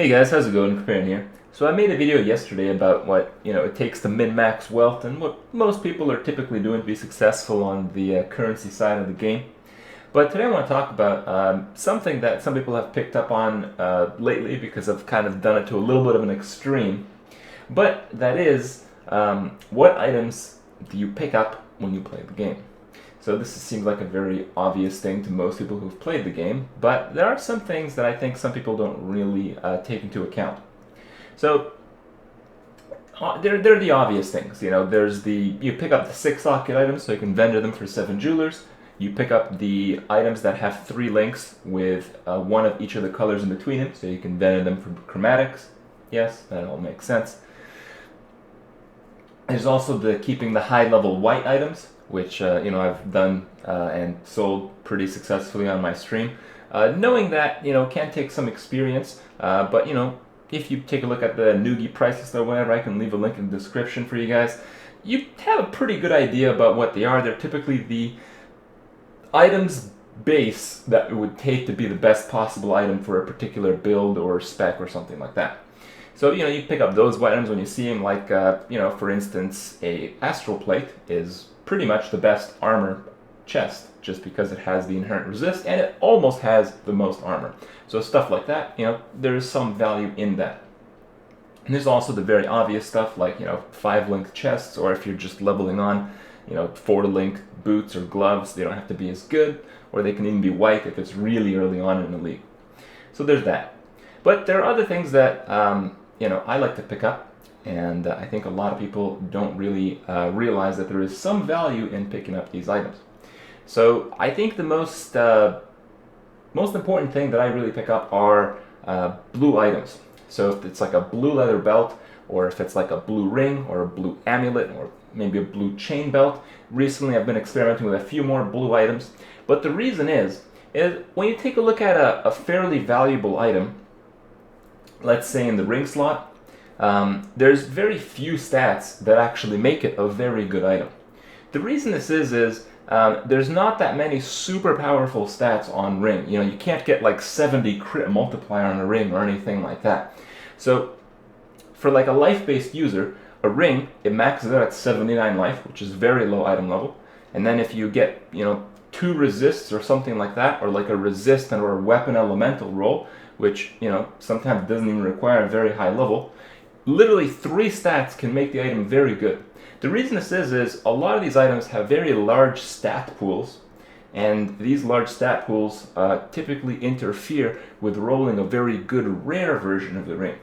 Hey guys, how's it going? Comparing here. So I made a video yesterday about what it takes to min-max wealth and what most people are typically doing to be successful on the currency side of the game. But today I want to talk about something that some people have picked up on lately because I've kind of done it to a little bit of an extreme. But that is, what items do you pick up when you play the game? So this seems like a very obvious thing to most people who've played the game, but there are some things that I think some people don't really take into account. So they're the obvious things. You pick up the 6 socket items so you can vendor them for 7 jewelers. You pick up the items that have 3 links with one of each of the colors in between them so you can vendor them for chromatics. Yes, that all makes sense. There's also the keeping the high level white items, which I've done and sold pretty successfully on my stream. Knowing that can take some experience, but if you take a look at the NugiPriceList or whatever, I can leave a link in the description for you guys. You have a pretty good idea about what they are. They're typically the items base that it would take to be the best possible item for a particular build or spec or something like that. So you pick up those items when you see them, like for instance, a astral plate is pretty much the best armor chest just because it has the inherent resist and it almost has the most armor. So stuff like that, there is some value in that. And there's also the very obvious stuff like 5-link chests, or if you're just leveling on 4-link boots or gloves, they don't have to be as good, or they can even be white if it's really early on in the league. So there's that. But there are other things that I like to pick up, and I think a lot of people don't really realize that there is some value in picking up these items. So I think the most important thing that I really pick up are blue items. So if it's like a blue leather belt, or if it's like a blue ring, or a blue amulet, or maybe a blue chain belt. Recently I've been experimenting with a few more blue items. But the reason is when you take a look at a fairly valuable item, let's say in the ring slot, there's very few stats that actually make it a very good item. The reason this is there's not that many super powerful stats on ring. You can't get like 70 crit multiplier on a ring or anything like that. So for like a life-based user, a ring, it maxes out at 79 life, which is very low item level. And then if you get 2 resists or something like that, or like a resist or a weapon elemental roll, which sometimes doesn't even require a very high level, literally 3 stats can make the item very good. The reason this is a lot of these items have very large stat pools, and these large stat pools typically interfere with rolling a very good rare version of the ring.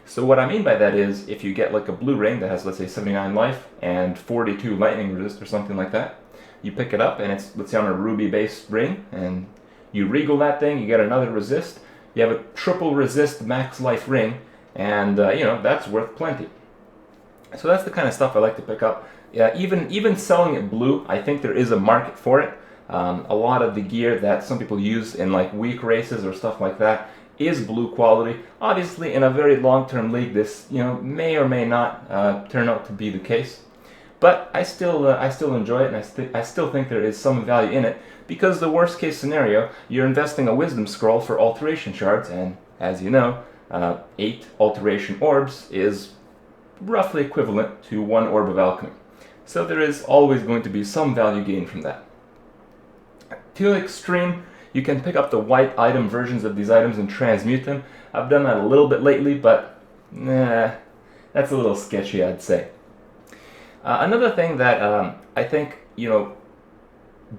So what I mean by that is, if you get like a blue ring that has, let's say, 79 life and 42 lightning resist or something like that, you pick it up and it's, let's say, on a ruby based ring, and you regal that thing, you get another resist, you have a triple resist max life ring, and that's worth plenty. So that's the kind of stuff I like to pick up. Yeah, even selling it blue, I think there is a market for it. A lot of the gear that some people use in like week races or stuff like that is blue quality. Obviously, in a very long-term league, this may or may not turn out to be the case. But I still enjoy it, and I still think there is some value in it, because the worst case scenario, you're investing a wisdom scroll for alteration shards, and as you know, 8 alteration orbs is roughly equivalent to 1 orb of alchemy. So there is always going to be some value gained from that. To the extreme, you can pick up the white item versions of these items and transmute them. I've done that a little bit lately, but that's a little sketchy, I'd say. Another thing that I think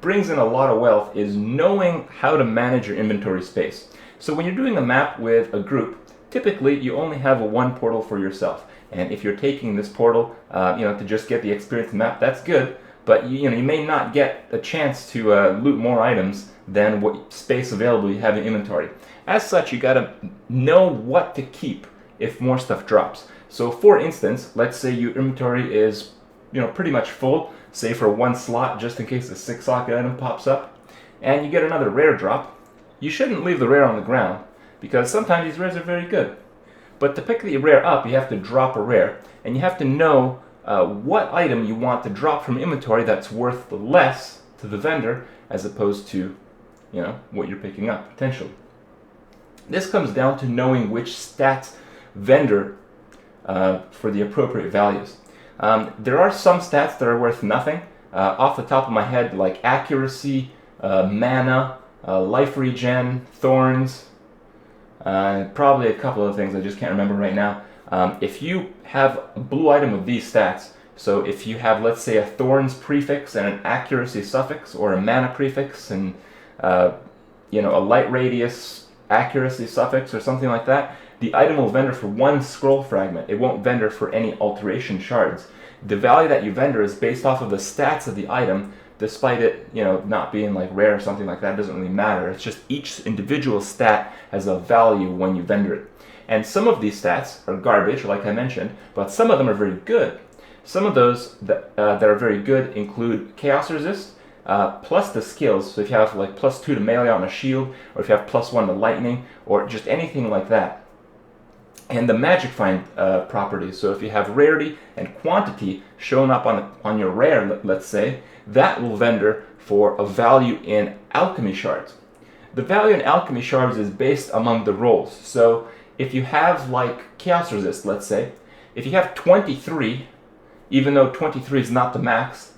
brings in a lot of wealth is knowing how to manage your inventory space. So when you're doing a map with a group, typically you only have one portal for yourself. And if you're taking this portal, to just get the experience map, that's good. But you may not get a chance to loot more items than what space available you have in inventory. As such, you gotta know what to keep if more stuff drops. So for instance, let's say your inventory is pretty much full, say for 1 slot, just in case a 6 socket item pops up, and you get another rare drop. You shouldn't leave the rare on the ground, because sometimes these rares are very good. But to pick the rare up, you have to drop a rare, and you have to know what item you want to drop from inventory that's worth less to the vendor as opposed to what you're picking up potentially. This comes down to knowing which stats vendor for the appropriate values. There are some stats that are worth nothing. Off the top of my head, like accuracy, mana, life regen, thorns, probably a couple of things I just can't remember right now. If you have a blue item with these stats, so if you have, let's say, a thorns prefix and an accuracy suffix, or a mana prefix and a light radius accuracy suffix or something like that, the item will vendor for one scroll fragment. It won't vendor for any alteration shards. The value that you vendor is based off of the stats of the item, despite it not being like rare or something like that. It doesn't really matter. It's just each individual stat has a value when you vendor it. And some of these stats are garbage, like I mentioned, but some of them are very good. Some of those that are very good include Chaos Resist, plus the skills. So if you have like +2 to melee on a shield, or if you have +1 to lightning, or just anything like that. And the Magic Find properties. So if you have rarity and quantity shown up on your rare, let's say, that will vendor for a value in alchemy shards. The value in alchemy shards is based among the rolls. So if you have like Chaos Resist, let's say, if you have 23, even though 23 is not the max,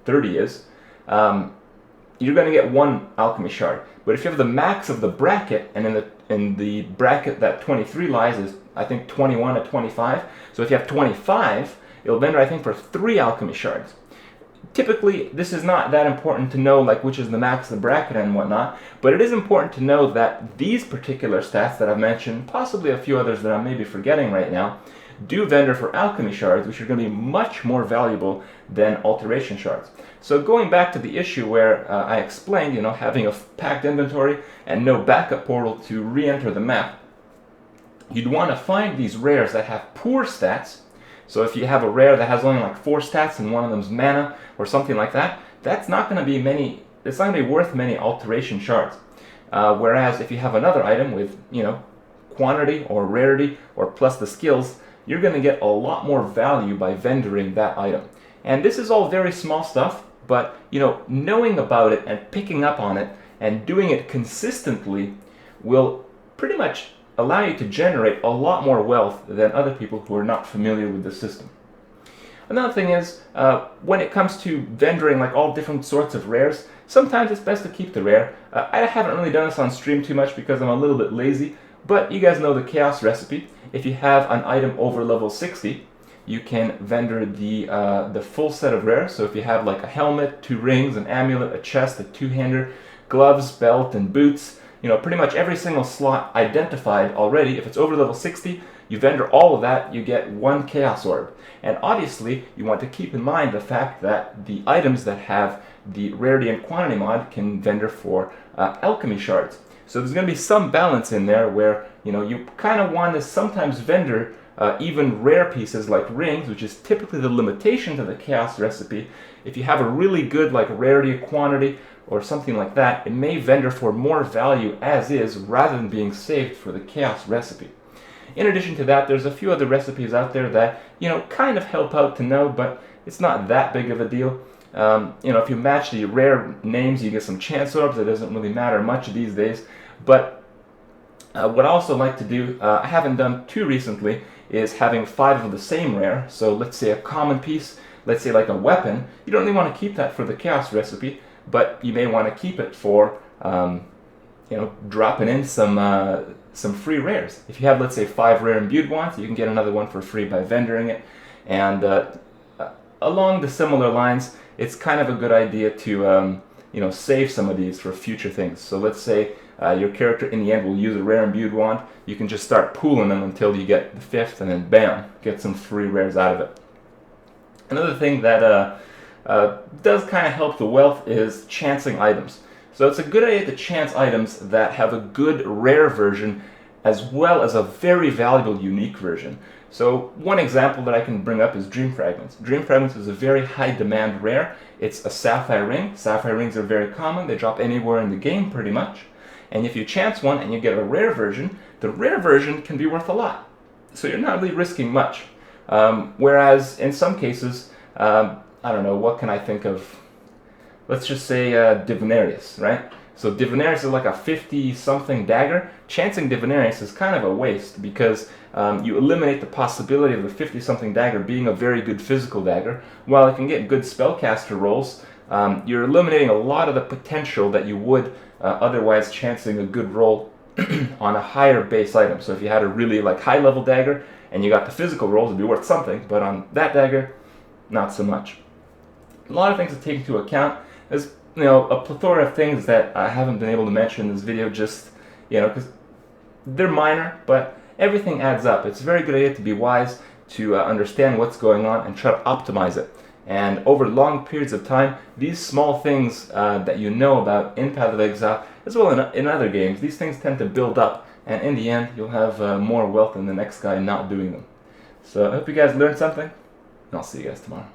30 is, you're going to get 1 alchemy shard. But if you have the max of the bracket, and in the bracket that 23 lies is, I think, 21 to 25. So if you have 25, it'll vendor, I think, for 3 alchemy shards. Typically, this is not that important to know, like, which is the max of the bracket and whatnot, but it is important to know that these particular stats that I've mentioned, possibly a few others that I'm maybe forgetting right now, do vendor for alchemy shards, which are going to be much more valuable than alteration shards. So going back to the issue where I explained, having a packed inventory and no backup portal to re-enter the map, you'd want to find these rares that have poor stats. So if you have a rare that has only like 4 stats and one of them's mana or something like that, that's not going to be it's not going to be worth many alteration shards. Whereas if you have another item with, quantity or rarity or plus the skills, you're going to get a lot more value by vendoring that item. And this is all very small stuff, but knowing about it and picking up on it and doing it consistently will pretty much allow you to generate a lot more wealth than other people who are not familiar with the system. Another thing is, when it comes to vendoring like all different sorts of rares, sometimes it's best to keep the rare. I haven't really done this on stream too much because I'm a little bit lazy, but you guys know the chaos recipe. If you have an item over level 60, you can vendor the full set of rares. So if you have like a helmet, 2 rings, an amulet, a chest, a 2-hander, gloves, belt, and boots, pretty much every single slot identified already. If it's over level 60, you vendor all of that, you get 1 chaos orb. And obviously, you want to keep in mind the fact that the items that have the rarity and quantity mod can vendor for alchemy shards. So there's going to be some balance in there where you kind of want to sometimes vendor even rare pieces like rings, which is typically the limitation to the chaos recipe. If you have a really good like rarity, quantity, or something like that, it may vendor for more value as is rather than being saved for the chaos recipe. In addition to that, there's a few other recipes out there that kind of help out to know, but it's not that big of a deal. If you match the rare names, you get some chance orbs. It doesn't really matter much these days. But what I also like to do, I haven't done too recently, is having 5 of the same rare. So let's say a common piece, let's say like a weapon. You don't really want to keep that for the chaos recipe, but you may want to keep it for dropping in some free rares. If you have, let's say, 5 rare imbued wands, you can get another one for free by vendoring it. And along the similar lines, it's kind of a good idea to save some of these for future things. So let's say your character in the end will use a rare imbued wand. You can just start pooling them until you get the 5th, and then bam, get some free rares out of it. Another thing that does kind of help the wealth is chancing items. So it's a good idea to chance items that have a good rare version as well as a very valuable unique version. So one example that I can bring up is Dream Fragments. Dream Fragments is a very high demand rare. It's a sapphire ring. Sapphire rings are very common. They drop anywhere in the game pretty much. And if you chance one and you get a rare version, the rare version can be worth a lot. So you're not really risking much. Whereas in some cases, I don't know, what can I think of? Let's just say Divinarius, right? So Divinaris is like a 50-something dagger. Chancing Divinaris is kind of a waste because you eliminate the possibility of the 50-something dagger being a very good physical dagger. While it can get good spellcaster rolls, you're eliminating a lot of the potential that you would otherwise chancing a good roll on a higher base item. So if you had a really like high-level dagger and you got the physical rolls, it'd be worth something, but on that dagger, not so much. A lot of things to take into account. There's a plethora of things that I haven't been able to mention in this video, just because they're minor, but everything adds up. It's a very good idea to be wise, to understand what's going on and try to optimize it. And over long periods of time, these small things that you know about in Path of Exile, as well in other games, these things tend to build up, and in the end, you'll have more wealth than the next guy not doing them. So I hope you guys learned something, and I'll see you guys tomorrow.